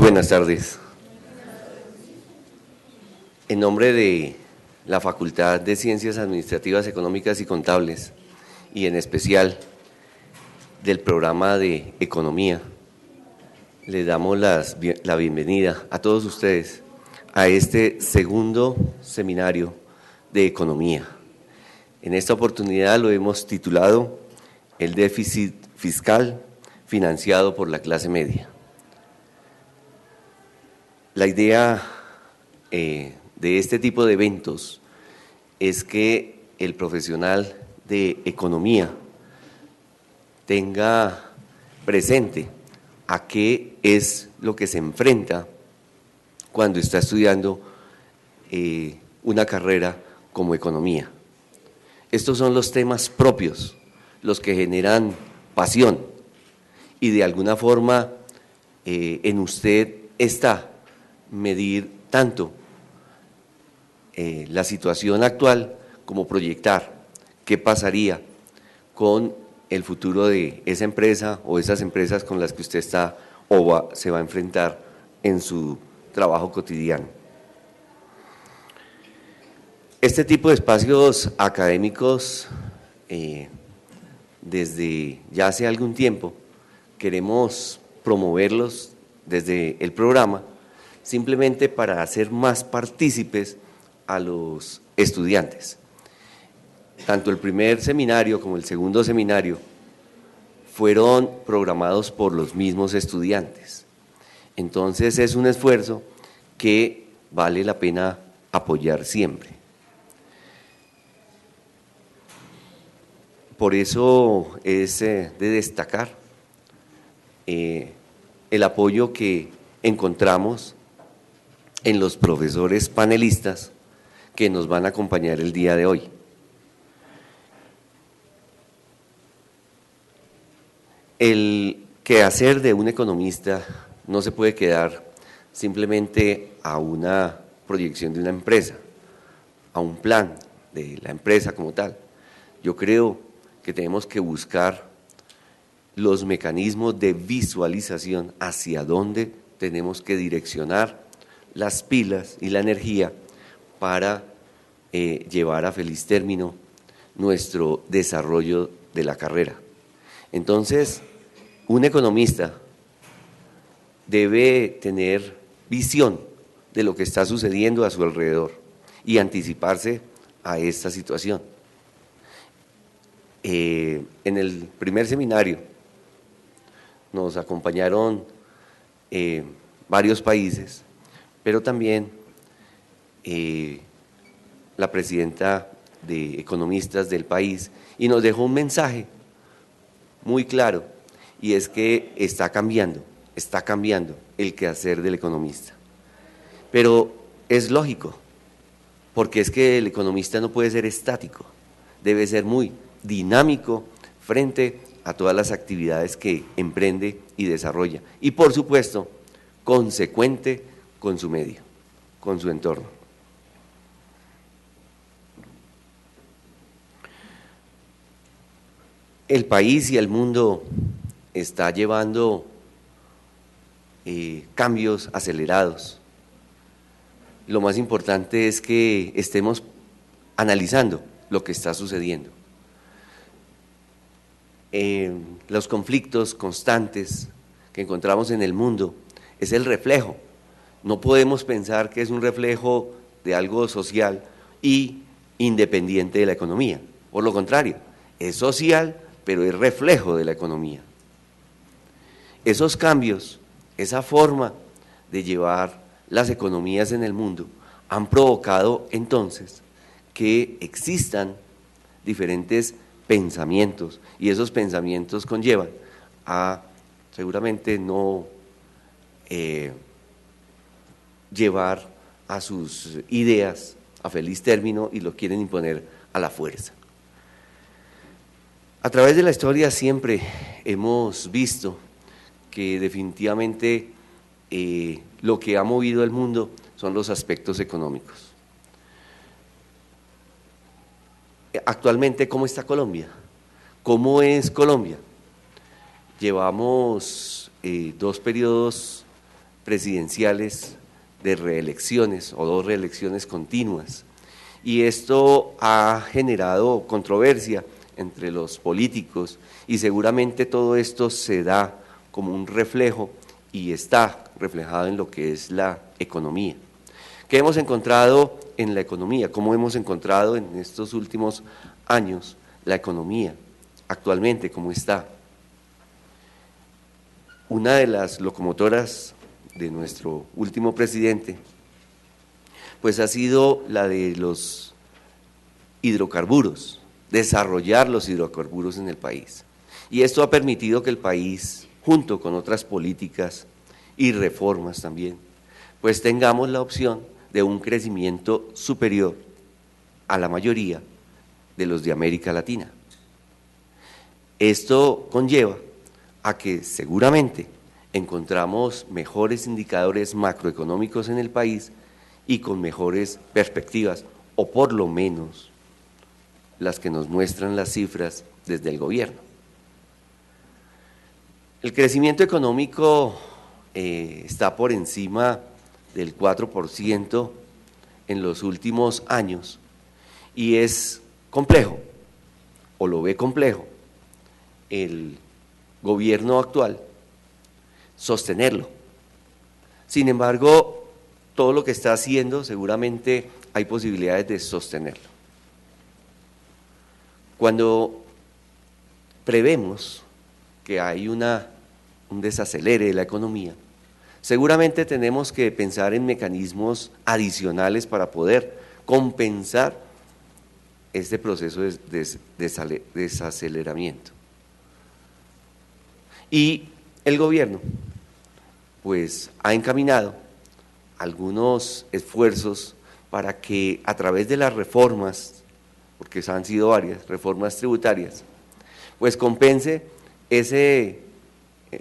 buenas tardes. En nombre de la Facultad de Ciencias Administrativas, Económicas y Contables, y en especial del programa de Economía, les damos la bienvenida a todos ustedes a este segundo seminario de Economía. En esta oportunidad lo hemos titulado El déficit fiscal financiado por la clase media. La idea de este tipo de eventos es que el profesional de economía tenga presente a qué es lo que se enfrenta cuando está estudiando una carrera como economía. Estos son los temas propios, los que generan pasión, y de alguna forma en usted está medir tanto la situación actual como proyectar qué pasaría con el futuro de esa empresa o esas empresas con las que usted está o se va a enfrentar en su trabajo cotidiano. Este tipo de espacios académicos, desde ya hace algún tiempo, queremos promoverlos desde el programa, simplemente para hacer más partícipes a los estudiantes. Tanto el primer seminario como el segundo seminario fueron programados por los mismos estudiantes. Entonces es un esfuerzo que vale la pena apoyar siempre. Por eso es de destacar el apoyo que encontramos en los profesores panelistas que nos van a acompañar el día de hoy. El quehacer de un economista no se puede quedar simplemente a una proyección de una empresa, a un plan de la empresa como tal. Yo creo que tenemos que buscar los mecanismos de visualización hacia dónde tenemos que direccionar las pilas y la energía para llevar a feliz término nuestro desarrollo de la carrera. Entonces, un economista debe tener visión de lo que está sucediendo a su alrededor y anticiparse a esta situación. En el primer seminario nos acompañaron varios países, pero también la presidenta de economistas del país, y nos dejó un mensaje muy claro, y es que está cambiando el quehacer del economista. Pero es lógico, porque es que el economista no puede ser estático, debe ser muy dinámico frente a todas las actividades que emprende y desarrolla, y por supuesto, consecuente con su medio, con su entorno. El país y el mundo está llevando cambios acelerados. Lo más importante es que estemos analizando lo que está sucediendo. Los conflictos constantes que encontramos en el mundo es el reflejo. No podemos pensar que es un reflejo de algo social y independiente de la economía. Por lo contrario, es social, pero es reflejo de la economía. Esos cambios, esa forma de llevar las economías en el mundo han provocado entonces que existan diferentes pensamientos, y esos pensamientos conllevan a seguramente no llevar a sus ideas a feliz término y lo quieren imponer a la fuerza. A través de la historia siempre hemos visto que definitivamente lo que ha movido el mundo son los aspectos económicos. Actualmente, ¿cómo está Colombia? ¿Cómo es Colombia? Llevamos 2 periodos presidenciales de reelecciones o 2 reelecciones continuas. Y esto ha generado controversia entre los políticos y seguramente todo esto se da como un reflejo y está reflejado en lo que es la economía. ¿Qué hemos encontrado en la economía? ¿Cómo hemos encontrado en estos últimos años la economía actualmente? ¿Cómo está? Una de las locomotoras de nuestro último presidente, pues ha sido la de los hidrocarburos, desarrollar los hidrocarburos en el país. Y esto ha permitido que el país, junto con otras políticas y reformas también, pues tengamos la opción de un crecimiento superior a la mayoría de los de América Latina. Esto conlleva a que seguramente encontramos mejores indicadores macroeconómicos en el país y con mejores perspectivas, o por lo menos las que nos muestran las cifras desde el gobierno. El crecimiento económico está por encima del 4% en los últimos años y es complejo, o lo ve complejo, el gobierno actual sostenerlo. Sin embargo, todo lo que está haciendo seguramente hay posibilidades de sostenerlo. Cuando prevemos que hay un desacelere de la economía, seguramente tenemos que pensar en mecanismos adicionales para poder compensar este proceso de desaceleramiento. Y el gobierno, pues, ha encaminado algunos esfuerzos para que a través de las reformas, porque han sido varias, reformas tributarias, pues compense ese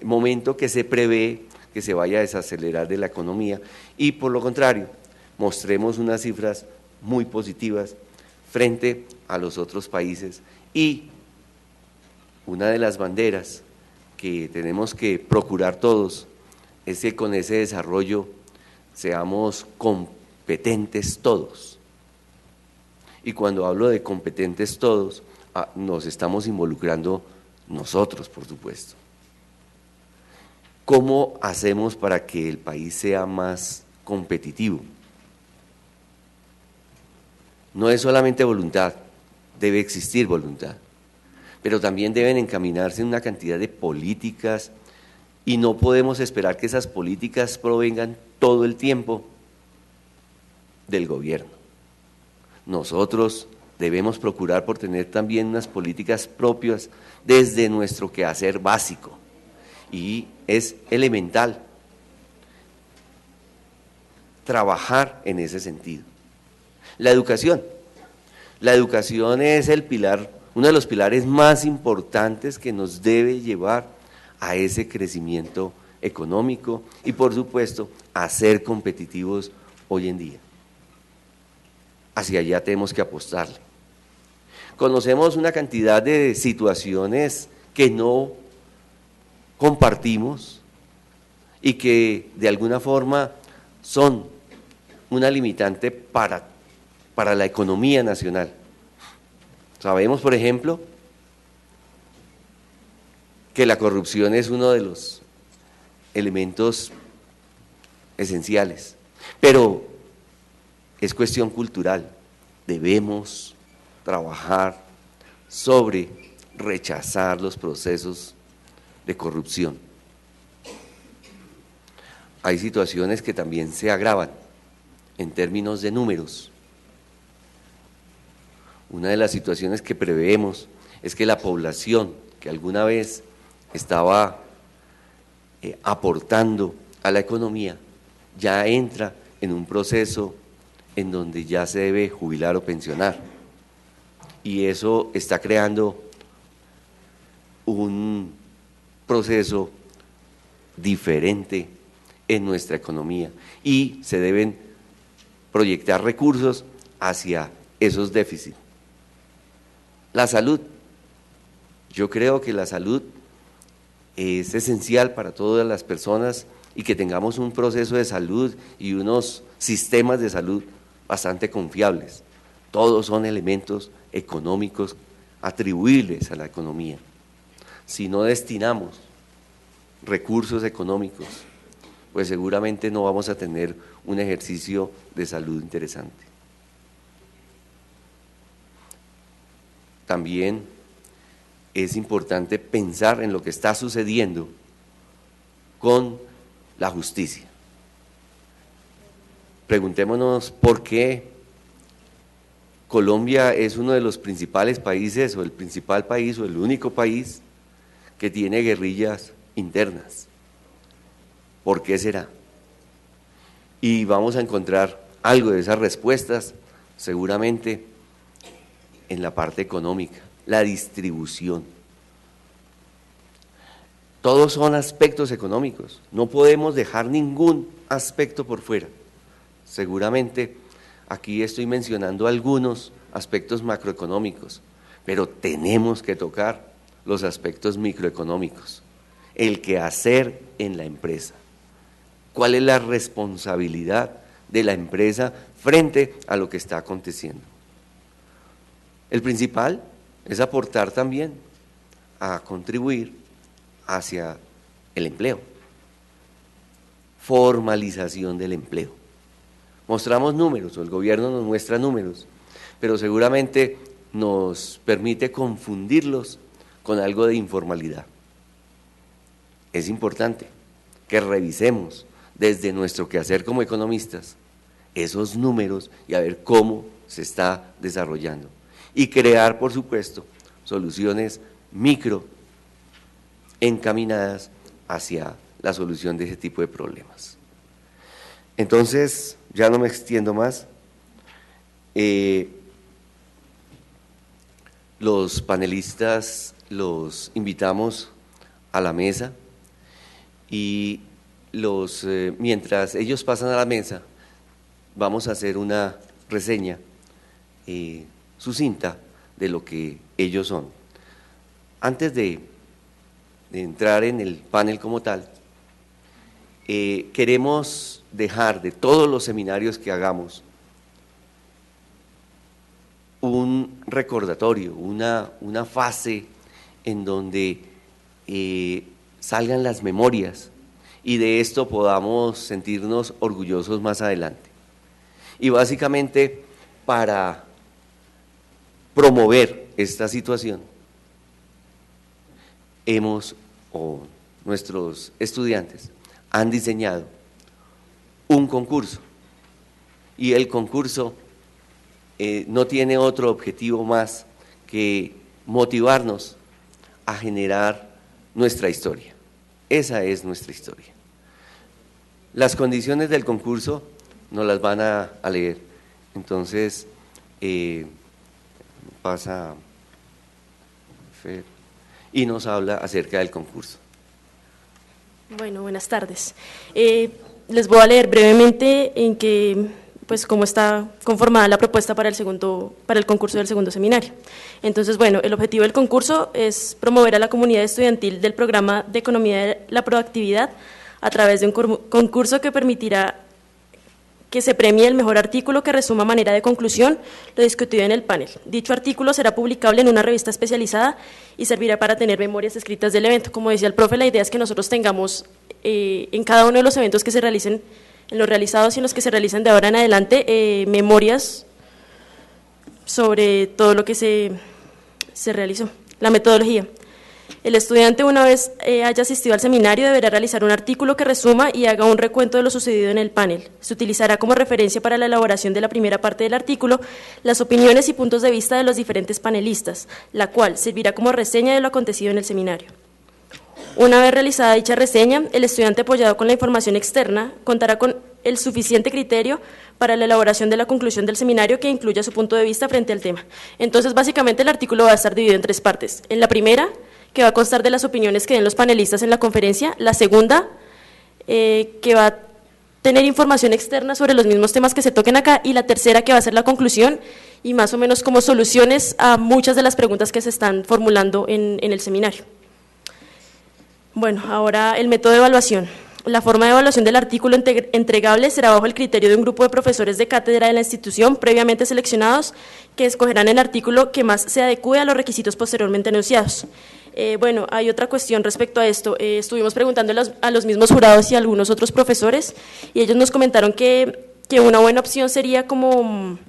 momento que se prevé que se vaya a desacelerar de la economía y por lo contrario, mostremos unas cifras muy positivas frente a los otros países y una de las banderas que tenemos que procurar todos es que con ese desarrollo seamos competentes todos. Y cuando hablo de competentes todos, nos estamos involucrando nosotros, por supuesto. ¿Cómo hacemos para que el país sea más competitivo? No es solamente voluntad, debe existir voluntad, pero también deben encaminarse una cantidad de políticas y no podemos esperar que esas políticas provengan todo el tiempo del gobierno. Nosotros debemos procurar por tener también unas políticas propias desde nuestro quehacer básico y es elemental trabajar en ese sentido. La educación es el pilar, uno de los pilares más importantes que nos debe llevar a ese crecimiento económico y por supuesto a ser competitivos hoy en día. Hacia allá tenemos que apostarle. Conocemos una cantidad de situaciones que no compartimos y que de alguna forma son una limitante para la economía nacional. Sabemos, por ejemplo, que la corrupción es uno de los elementos esenciales, pero es cuestión cultural. Debemos trabajar sobre rechazar los procesos de corrupción. Hay situaciones que también se agravan en términos de números. Una de las situaciones que preveemos es que la población que alguna vez estaba aportando a la economía ya entra en un proceso en donde ya se debe jubilar o pensionar. Y eso está creando un proceso diferente en nuestra economía y se deben proyectar recursos hacia esos déficits. La salud. Yo creo que la salud es esencial para todas las personas y que tengamos un proceso de salud y unos sistemas de salud bastante confiables. Todos son elementos económicos atribuibles a la economía. Si no destinamos recursos económicos, pues seguramente no vamos a tener un ejercicio de salud interesante. También es importante pensar en lo que está sucediendo con la justicia. Preguntémonos por qué Colombia es uno de los principales países, o el principal país, o el único país que tiene guerrillas internas. ¿Por qué será? Y vamos a encontrar algo de esas respuestas, seguramente, en la parte económica, la distribución. Todos son aspectos económicos, no podemos dejar ningún aspecto por fuera. Seguramente aquí estoy mencionando algunos aspectos macroeconómicos, pero tenemos que tocar los aspectos microeconómicos, el quehacer en la empresa. ¿Cuál es la responsabilidad de la empresa frente a lo que está aconteciendo? El principal es aportar también a contribuir hacia el empleo, formalización del empleo. Mostramos números, o el gobierno nos muestra números, pero seguramente nos permite confundirlos con algo de informalidad. Es importante que revisemos desde nuestro quehacer como economistas esos números y a ver cómo se está desarrollando. Y crear, por supuesto, soluciones micro encaminadas hacia la solución de ese tipo de problemas. Entonces, ya no me extiendo más. Los panelistas los invitamos a la mesa y mientras ellos pasan a la mesa, vamos a hacer una reseña sucinta de lo que ellos son. Antes de entrar en el panel como tal, queremos dejar de todos los seminarios que hagamos un recordatorio, una fase en donde salgan las memorias y de esto podamos sentirnos orgullosos más adelante. Y básicamente para promover esta situación, nuestros estudiantes han diseñado un concurso y el concurso no tiene otro objetivo más que motivarnos a generar nuestra historia. Esa es nuestra historia. Las condiciones del concurso nos las van a leer. Entonces, pasa Fer y nos habla acerca del concurso. Bueno, buenas tardes. Les voy a leer brevemente en que, pues, cómo está conformada la propuesta para el concurso del segundo seminario. Entonces, bueno, el objetivo del concurso es promover a la comunidad estudiantil del programa de Economía de la Proactividad a través de un concurso que permitirá que se premie el mejor artículo que resuma a manera de conclusión lo discutido en el panel. Dicho artículo será publicable en una revista especializada y servirá para tener memorias escritas del evento. Como decía el profe, la idea es que nosotros tengamos en cada uno de los eventos que se realicen, en los realizados y en los que se realicen de ahora en adelante, memorias sobre todo lo que se realizó. La metodología. El estudiante, una vez haya asistido al seminario, deberá realizar un artículo que resuma y haga un recuento de lo sucedido en el panel. Se utilizará como referencia para la elaboración de la primera parte del artículo las opiniones y puntos de vista de los diferentes panelistas, la cual servirá como reseña de lo acontecido en el seminario. Una vez realizada dicha reseña, el estudiante, apoyado con la información externa, contará con el suficiente criterio para la elaboración de la conclusión del seminario que incluya su punto de vista frente al tema. Entonces, básicamente, el artículo va a estar dividido en tres partes. En la primera, que va a constar de las opiniones que den los panelistas en la conferencia; la segunda, que va a tener información externa sobre los mismos temas que se toquen acá; y la tercera, que va a ser la conclusión y más o menos como soluciones a muchas de las preguntas que se están formulando en el seminario. Bueno, ahora el método de evaluación. La forma de evaluación del artículo entregable será bajo el criterio de un grupo de profesores de cátedra de la institución previamente seleccionados que escogerán el artículo que más se adecue a los requisitos posteriormente enunciados. Bueno, hay otra cuestión respecto a esto. Estuvimos preguntando a los mismos jurados y a algunos otros profesores y ellos nos comentaron que una buena opción sería como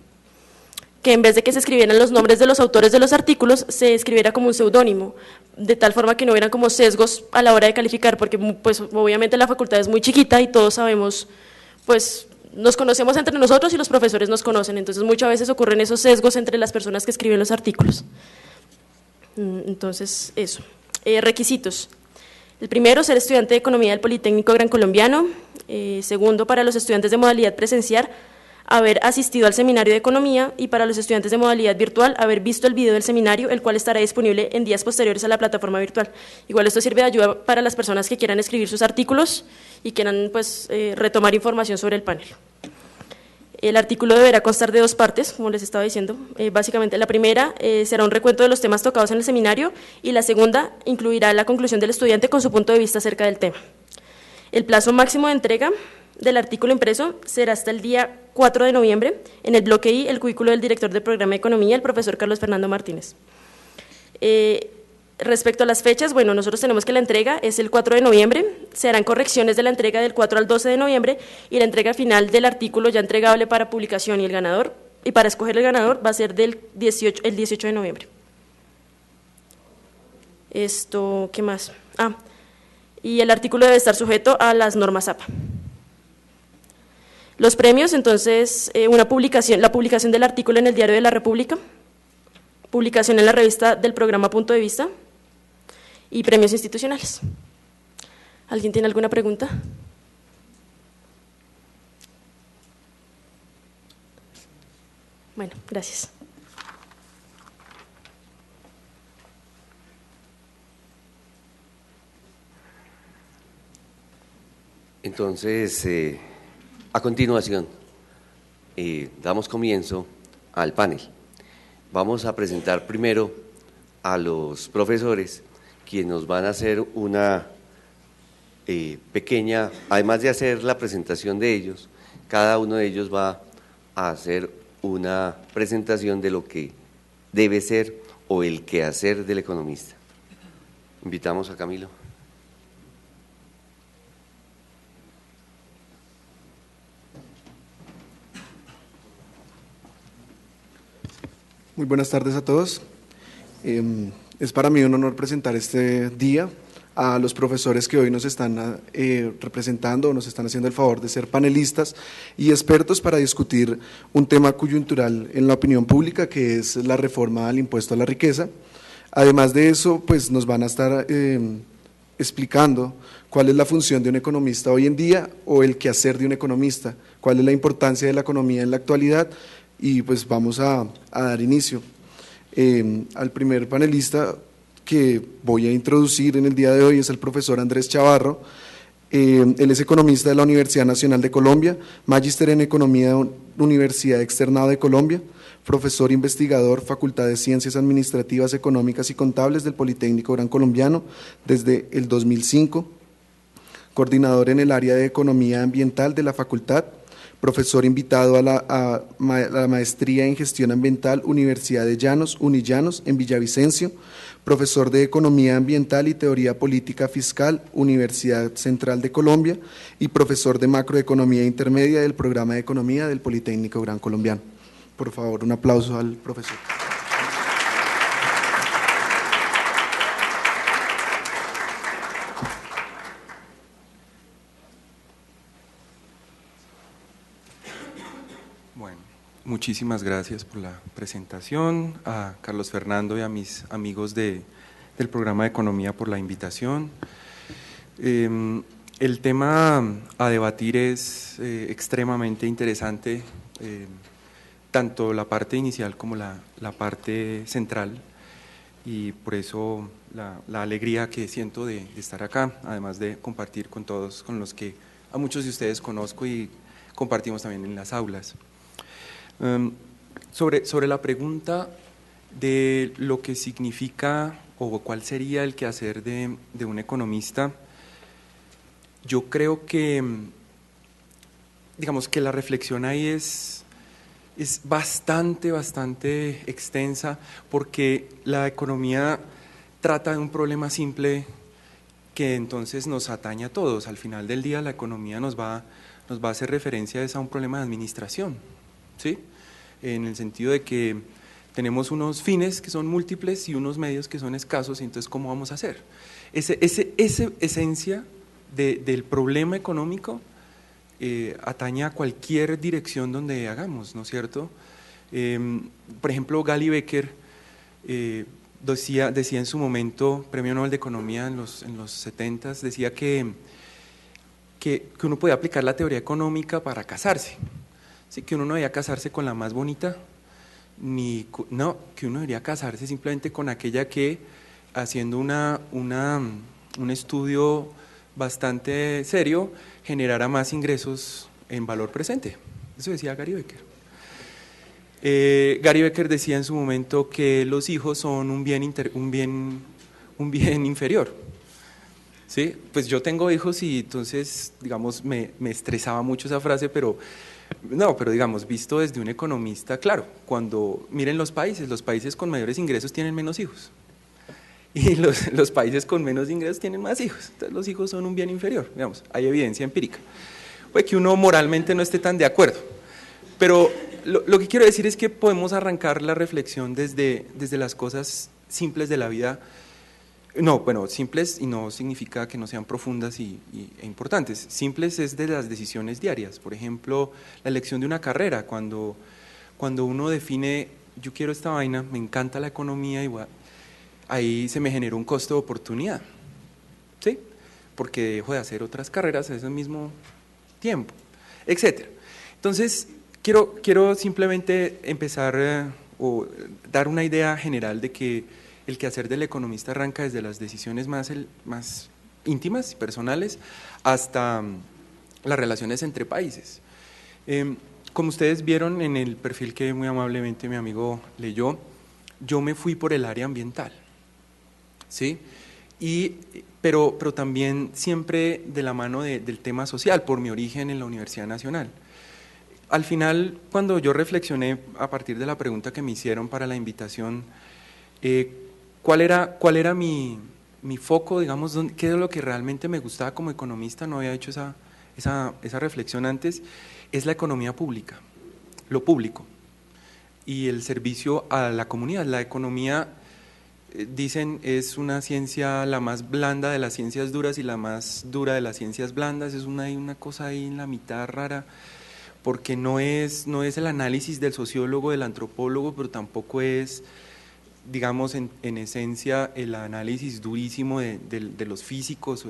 que en vez de que se escribieran los nombres de los autores de los artículos, se escribiera como un seudónimo, de tal forma que no hubieran como sesgos a la hora de calificar, porque pues obviamente la facultad es muy chiquita y todos sabemos, pues nos conocemos entre nosotros y los profesores nos conocen, entonces muchas veces ocurren esos sesgos entre las personas que escriben los artículos. Entonces, eso. Requisitos. El primero, ser estudiante de Economía del Politécnico Gran Colombiano. Segundo, para los estudiantes de modalidad presencial, haber asistido al seminario de Economía, y para los estudiantes de modalidad virtual, haber visto el video del seminario, el cual estará disponible en días posteriores a la plataforma virtual. Igual esto sirve de ayuda para las personas que quieran escribir sus artículos y quieran pues, retomar información sobre el panel. El artículo deberá constar de 2 partes, como les estaba diciendo. Básicamente, la primera será un recuento de los temas tocados en el seminario y la segunda incluirá la conclusión del estudiante con su punto de vista acerca del tema. El plazo máximo de entrega del artículo impreso será hasta el día 4 de noviembre, en el bloque I, el cubículo del director del programa de Economía, el profesor Carlos Fernando Martínez. Respecto a las fechas, bueno, nosotros tenemos que la entrega es el 4 de noviembre, se harán correcciones de la entrega del 4 al 12 de noviembre y la entrega final del artículo ya entregable para publicación y el ganador, y para escoger el ganador va a ser el 18 de noviembre. ¿Qué más? Y el artículo debe estar sujeto a las normas APA. Los premios, entonces, la publicación del artículo en el Diario de la República, publicación en la revista del programa Punto de Vista y premios institucionales. ¿Alguien tiene alguna pregunta? Bueno, gracias. Entonces, a continuación, damos comienzo al panel. Vamos a presentar primero a los profesores, quienes nos van a hacer una pequeña, además de hacer la presentación de ellos, cada uno de ellos va a hacer una presentación de lo que debe ser o el quehacer del economista. Invitamos a Camilo. Muy buenas tardes a todos. Es para mí un honor presentar este día a los profesores que hoy nos están representando, o nos están haciendo el favor de ser panelistas y expertos para discutir un tema coyuntural en la opinión pública, que es la reforma al impuesto a la riqueza. Además de eso, pues nos van a estar explicando cuál es la función de un economista hoy en día o el quehacer de un economista, cuál es la importancia de la economía en la actualidad. Y pues vamos a dar inicio al primer panelista que voy a introducir en el día de hoy. Es el profesor Andrés Chavarro. Él es economista de la Universidad Nacional de Colombia, magíster en Economía de Universidad Externado de Colombia, profesor investigador, Facultad de Ciencias Administrativas, Económicas y Contables del Politécnico Gran Colombiano desde el 2005, coordinador en el área de Economía Ambiental de la Facultad, profesor invitado a la maestría en Gestión Ambiental, Universidad de Llanos, Unillanos, en Villavicencio, profesor de Economía Ambiental y Teoría Política Fiscal, Universidad Central de Colombia, y profesor de Macroeconomía Intermedia del Programa de Economía del Politécnico Gran Colombiano. Por favor, un aplauso al profesor. Muchísimas gracias por la presentación, a Carlos Fernando y a mis amigos del programa de Economía por la invitación. El tema a debatir es extremadamente interesante, tanto la parte inicial como la parte central, y por eso la alegría que siento de estar acá, además de compartir con todos, con los que a muchos de ustedes conozco y compartimos también en las aulas. Sobre la pregunta de lo que significa o cuál sería el quehacer de un economista, yo creo que, digamos que la reflexión ahí es bastante extensa, porque la economía trata de un problema simple que entonces nos atañe a todos. Al final del día la economía nos va a hacer referencia a un problema de administración, ¿sí? En el sentido de que tenemos unos fines que son múltiples y unos medios que son escasos, y entonces ¿cómo vamos a hacer? Esa esencia del problema económico atañe a cualquier dirección donde hagamos, ¿no es cierto? Por ejemplo, Gary Becker decía en su momento, Premio Nobel de Economía en los 70s, decía que uno podía aplicar la teoría económica para casarse, ¿sí? Que uno no debía casarse con la más bonita, que uno debería casarse simplemente con aquella que, haciendo un estudio bastante serio, generara más ingresos en valor presente. Eso decía Gary Becker. Gary Becker decía en su momento que los hijos son un bien inferior. ¿Sí? Pues yo tengo hijos y entonces, digamos, me estresaba mucho esa frase, pero digamos, visto desde un economista, claro, cuando miren los países con mayores ingresos tienen menos hijos. Y los países con menos ingresos tienen más hijos. Entonces los hijos son un bien inferior, digamos, hay evidencia empírica. Puede que uno moralmente no esté tan de acuerdo, pero lo que quiero decir es que podemos arrancar la reflexión desde las cosas simples de la vida. Simples, y no significa que no sean profundas e importantes. Simples es de las decisiones diarias. Por ejemplo, la elección de una carrera, cuando uno define, yo quiero esta vaina, me encanta la economía, ahí se me generó un costo de oportunidad, ¿sí? Porque dejo de hacer otras carreras a ese mismo tiempo, etcétera. Entonces, quiero simplemente empezar o dar una idea general de que el quehacer del economista arranca desde las decisiones más íntimas y personales hasta las relaciones entre países. Como ustedes vieron en el perfil que muy amablemente mi amigo leyó, yo me fui por el área ambiental, ¿sí? Pero también siempre de la mano del tema social, por mi origen en la Universidad Nacional. Al final, cuando yo reflexioné a partir de la pregunta que me hicieron para la invitación, ¿cuál era mi foco, digamos, qué es lo que realmente me gustaba como economista? No había hecho esa reflexión antes. Es la economía pública, lo público y el servicio a la comunidad. La economía, dicen, es una ciencia la más blanda de las ciencias duras y la más dura de las ciencias blandas. Es una cosa ahí en la mitad rara, porque no es el análisis del sociólogo, del antropólogo, pero tampoco es, digamos, en esencia el análisis durísimo de los físicos.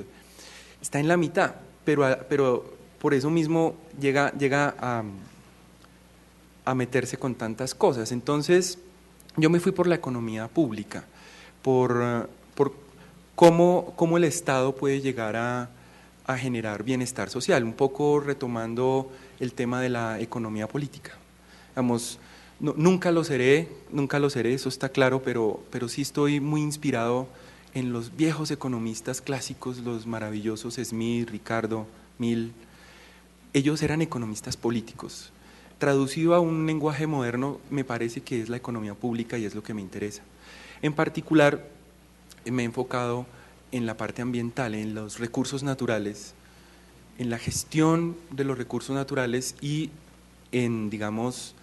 Está en la mitad, pero por eso mismo llega a meterse con tantas cosas. Entonces yo me fui por la economía pública, por cómo el Estado puede llegar a generar bienestar social, un poco retomando el tema de la economía política. Vamos, nunca lo seré, eso está claro, pero sí estoy muy inspirado en los viejos economistas clásicos, los maravillosos Smith, Ricardo, Mill. Ellos eran economistas políticos. Traducido a un lenguaje moderno, me parece que es la economía pública y es lo que me interesa. En particular, me he enfocado en la parte ambiental, en los recursos naturales, en la gestión de los recursos naturales y en, digamos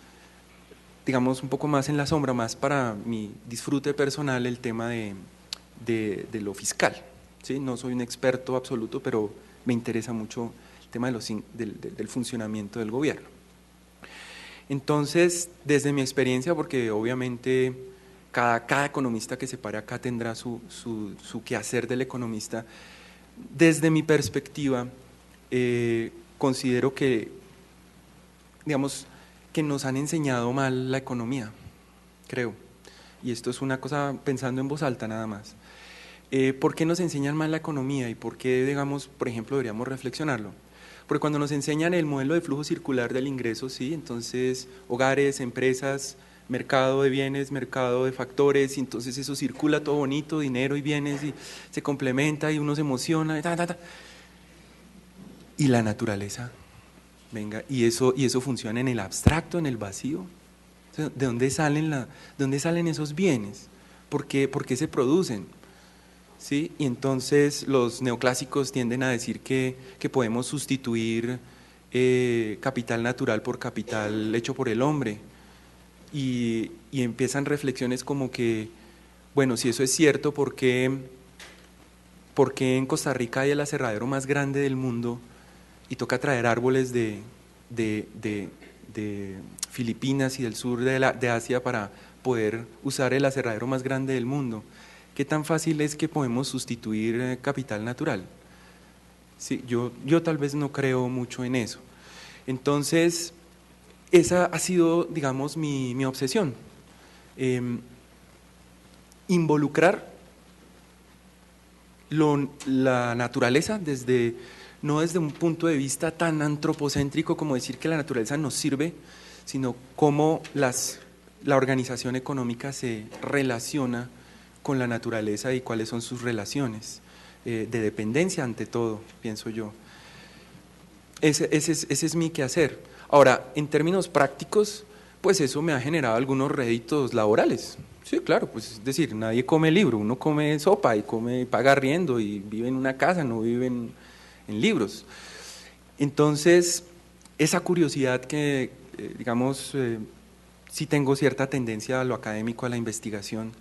un poco más en la sombra, más para mi disfrute personal, el tema de lo fiscal, ¿sí? No soy un experto absoluto, pero me interesa mucho el tema del funcionamiento del gobierno. Entonces, desde mi experiencia, porque obviamente cada economista que se pare acá tendrá su quehacer del economista, desde mi perspectiva, considero que, digamos, que nos han enseñado mal la economía, creo, y esto es una cosa pensando en voz alta nada más. ¿Por qué nos enseñan mal la economía y por qué, digamos, por ejemplo, deberíamos reflexionarlo? Porque cuando nos enseñan el modelo de flujo circular del ingreso, sí, entonces hogares, empresas, mercado de bienes, mercado de factores, y entonces eso circula todo bonito, dinero y bienes, y se complementa y uno se emociona, Y la naturaleza, venga, y eso funciona en el abstracto, en el vacío. O sea, ¿de dónde salen esos bienes? ¿Por qué se producen? ¿Sí? Y entonces los neoclásicos tienden a decir que podemos sustituir capital natural por capital hecho por el hombre. Y empiezan reflexiones como que, bueno, si eso es cierto, ¿por qué en Costa Rica hay el aserradero más grande del mundo y toca traer árboles de Filipinas y del sur de Asia para poder usar el aserradero más grande del mundo? ¿Qué tan fácil es que podemos sustituir capital natural? Sí, yo tal vez no creo mucho en eso. Entonces, esa ha sido, digamos, mi obsesión. Involucrar la naturaleza no desde un punto de vista tan antropocéntrico como decir que la naturaleza nos sirve, sino cómo la organización económica se relaciona con la naturaleza y cuáles son sus relaciones de dependencia ante todo, pienso yo. Ese es mi quehacer. Ahora, en términos prácticos, pues eso me ha generado algunos réditos laborales. Sí, claro, pues es decir, nadie come libro, uno come sopa y paga arriendo y vive en una casa, no vive en libros. Entonces, esa curiosidad que, digamos, sí tengo cierta tendencia a lo académico, a la investigación,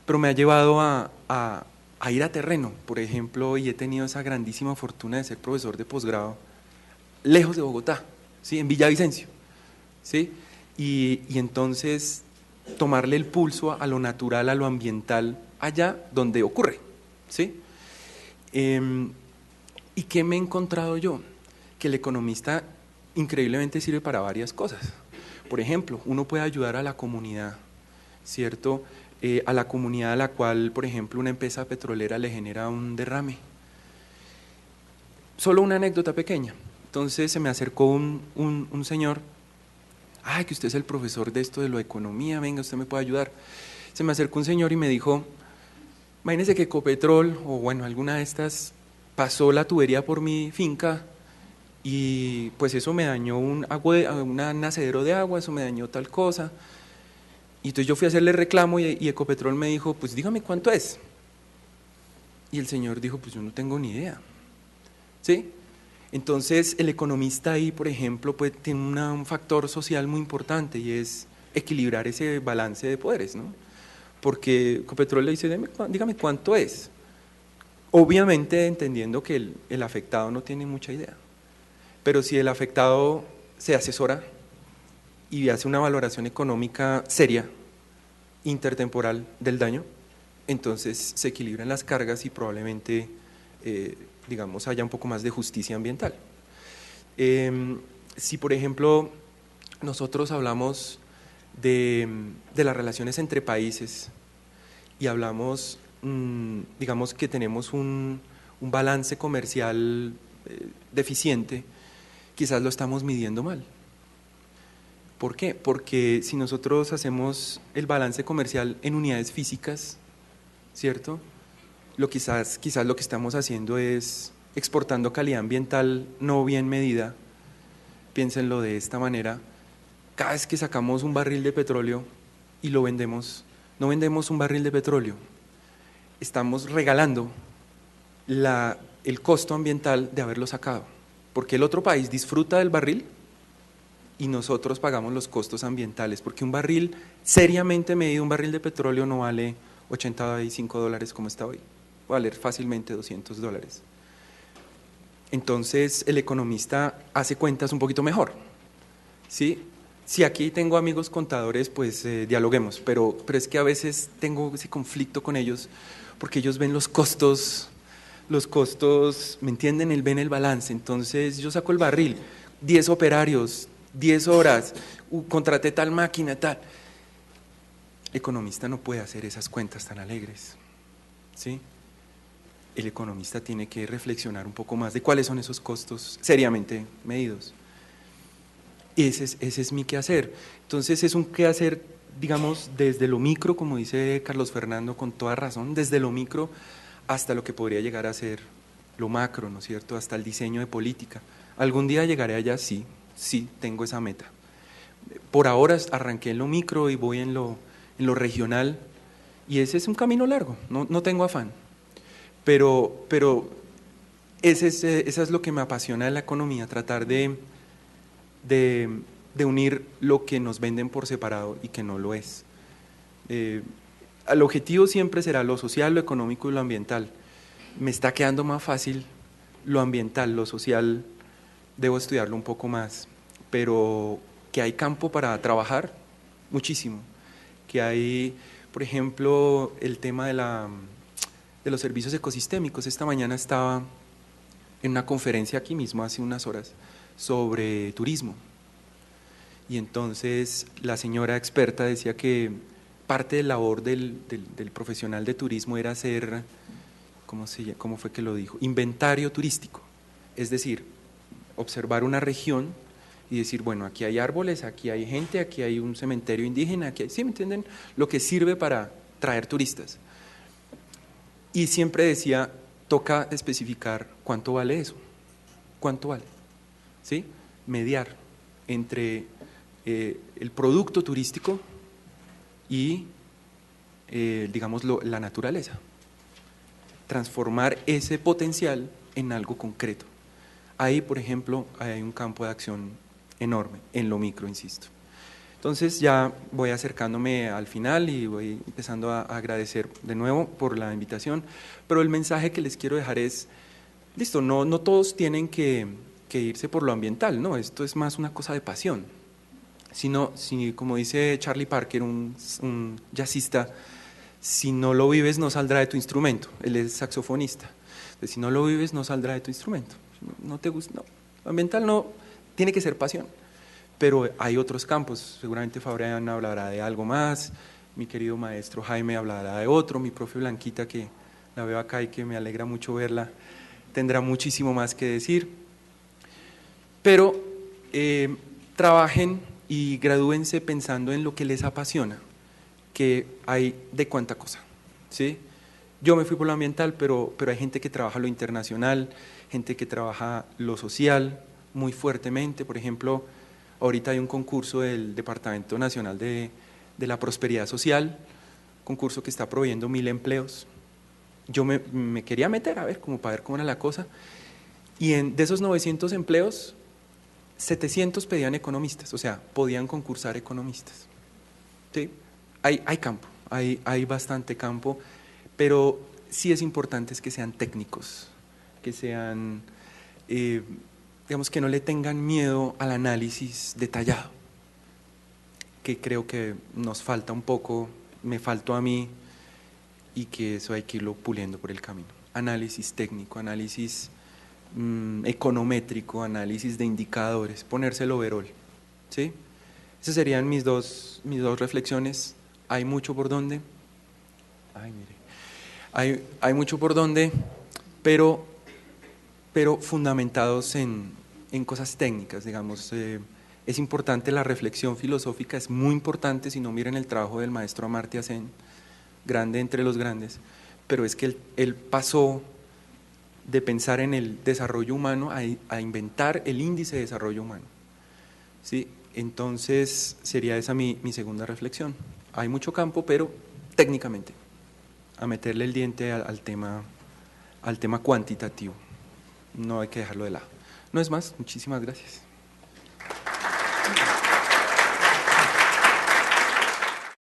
pero me ha llevado a ir a terreno, por ejemplo, y he tenido esa grandísima fortuna de ser profesor de posgrado, lejos de Bogotá, ¿sí? En Villavicencio, ¿sí? Y entonces tomarle el pulso a lo natural, a lo ambiental, allá donde ocurre, ¿sí? ¿Y qué me he encontrado yo? Que el economista increíblemente sirve para varias cosas. Por ejemplo, uno puede ayudar a la comunidad, ¿cierto? A la comunidad a la cual, por ejemplo, una empresa petrolera le genera un derrame. Solo una anécdota pequeña. Entonces se me acercó un señor, ¡ay, que usted es el profesor de esto de la economía, venga, usted me puede ayudar! Se me acercó un señor y me dijo, imagínese que Ecopetrol, o bueno, alguna de estas, pasó la tubería por mi finca y pues eso me dañó un nacedero de agua, eso me dañó tal cosa. Y entonces yo fui a hacerle reclamo y Ecopetrol me dijo, pues dígame cuánto es. Y el señor dijo, pues yo no tengo ni idea. ¿Sí? Entonces el economista ahí, por ejemplo, pues tiene un factor social muy importante y es equilibrar ese balance de poderes, ¿no? Porque Ecopetrol le dice, dígame cuánto es. Obviamente entendiendo que el afectado no tiene mucha idea. Pero si el afectado se asesora y hace una valoración económica seria, intertemporal del daño, entonces se equilibran las cargas y probablemente, digamos, haya un poco más de justicia ambiental. Si, por ejemplo, nosotros hablamos de las relaciones entre países y hablamos, digamos que tenemos un balance comercial deficiente, quizás lo estamos midiendo mal. ¿Por qué? Porque si nosotros hacemos el balance comercial en unidades físicas, ¿cierto? Quizás lo que estamos haciendo es exportando calidad ambiental no bien medida. Piénsenlo de esta manera, cada vez que sacamos un barril de petróleo y lo vendemos, no vendemos un barril de petróleo, estamos regalando el costo ambiental de haberlo sacado, porque el otro país disfruta del barril y nosotros pagamos los costos ambientales, porque un barril, seriamente medido, un barril de petróleo no vale $85 como está hoy, va a valer fácilmente $200. Entonces el economista hace cuentas un poquito mejor, ¿sí? Si aquí tengo amigos contadores, pues dialoguemos, pero es que a veces tengo ese conflicto con ellos, porque ellos ven los costos, ¿me entienden? Ven el balance. Entonces yo saco el barril, 10 operarios, 10 horas, contraté tal máquina, tal. El economista no puede hacer esas cuentas tan alegres, ¿sí? El economista tiene que reflexionar un poco más de cuáles son esos costos seriamente medidos. Ese es mi quehacer. Entonces es un quehacer, digamos, desde lo micro, como dice Carlos Fernando con toda razón, desde lo micro hasta lo que podría llegar a ser lo macro, ¿no es cierto?, hasta el diseño de política. ¿Algún día llegaré allá? Sí, sí, tengo esa meta. Por ahora arranqué en lo micro y voy en lo regional, y ese es un camino largo, no tengo afán. Pero esa es lo que me apasiona de la economía, tratar de unir lo que nos venden por separado y que no lo es. El objetivo siempre será lo social, lo económico y lo ambiental. Me está quedando más fácil lo ambiental, lo social debo estudiarlo un poco más, pero que hay campo para trabajar, muchísimo. Que hay, por ejemplo, el tema de los servicios ecosistémicos. Esta mañana estaba en una conferencia aquí mismo, hace unas horas, sobre turismo. Y entonces la señora experta decía que parte de la labor del profesional de turismo era hacer, ¿cómo fue que lo dijo? Inventario turístico. Es decir, observar una región y decir, bueno, aquí hay árboles, aquí hay gente, aquí hay un cementerio indígena, aquí hay, ¿sí me entienden? Lo que sirve para traer turistas. Y siempre decía, toca especificar cuánto vale eso, cuánto vale, ¿sí? Mediar entre el producto turístico y, digamos, la naturaleza. Transformar ese potencial en algo concreto. Ahí, por ejemplo, hay un campo de acción enorme, en lo micro, insisto. Entonces ya voy acercándome al final y voy empezando a agradecer de nuevo por la invitación, pero el mensaje que les quiero dejar es, listo, no todos tienen que irse por lo ambiental, no, esto es más una cosa de pasión, sino, como dice Charlie Parker, un jazzista, si no lo vives no saldrá de tu instrumento, él es saxofonista, entonces, si no lo vives no saldrá de tu instrumento, no te gusta, no, lo ambiental no, tiene que ser pasión. Pero hay otros campos, seguramente Fabián hablará de algo más, mi querido maestro Jaime hablará de otro, mi profe Blanquita, que la veo acá y que me alegra mucho verla, tendrá muchísimo más que decir. Pero trabajen y gradúense pensando en lo que les apasiona, que hay de cuánta cosa, ¿sí? Yo me fui por lo ambiental, pero hay gente que trabaja lo internacional, gente que trabaja lo social muy fuertemente, por ejemplo. Ahorita hay un concurso del Departamento Nacional de la Prosperidad Social, concurso que está proveyendo 1000 empleos. Yo me quería meter, a ver, como para ver cómo era la cosa, y de esos 900 empleos, 700 pedían economistas, o sea, podían concursar economistas. ¿Sí? Hay campo, hay bastante campo, pero sí es importante que sean técnicos, que sean... digamos, que no le tengan miedo al análisis detallado, que creo que nos falta un poco, me faltó a mí, y que eso hay que irlo puliendo por el camino. Análisis técnico, análisis econométrico, análisis de indicadores, ponerse el overall, ¿sí? Esas serían mis dos reflexiones. Hay mucho por donde, hay mucho por donde, pero fundamentados en cosas técnicas, digamos. Es importante la reflexión filosófica, es muy importante, si no miren el trabajo del maestro Amartya Sen, grande entre los grandes, pero es que él pasó de pensar en el desarrollo humano a inventar el índice de desarrollo humano, ¿sí? Entonces sería esa mi segunda reflexión. Hay mucho campo, pero técnicamente, a meterle el diente al tema cuantitativo. No hay que dejarlo de lado. No es más, muchísimas gracias.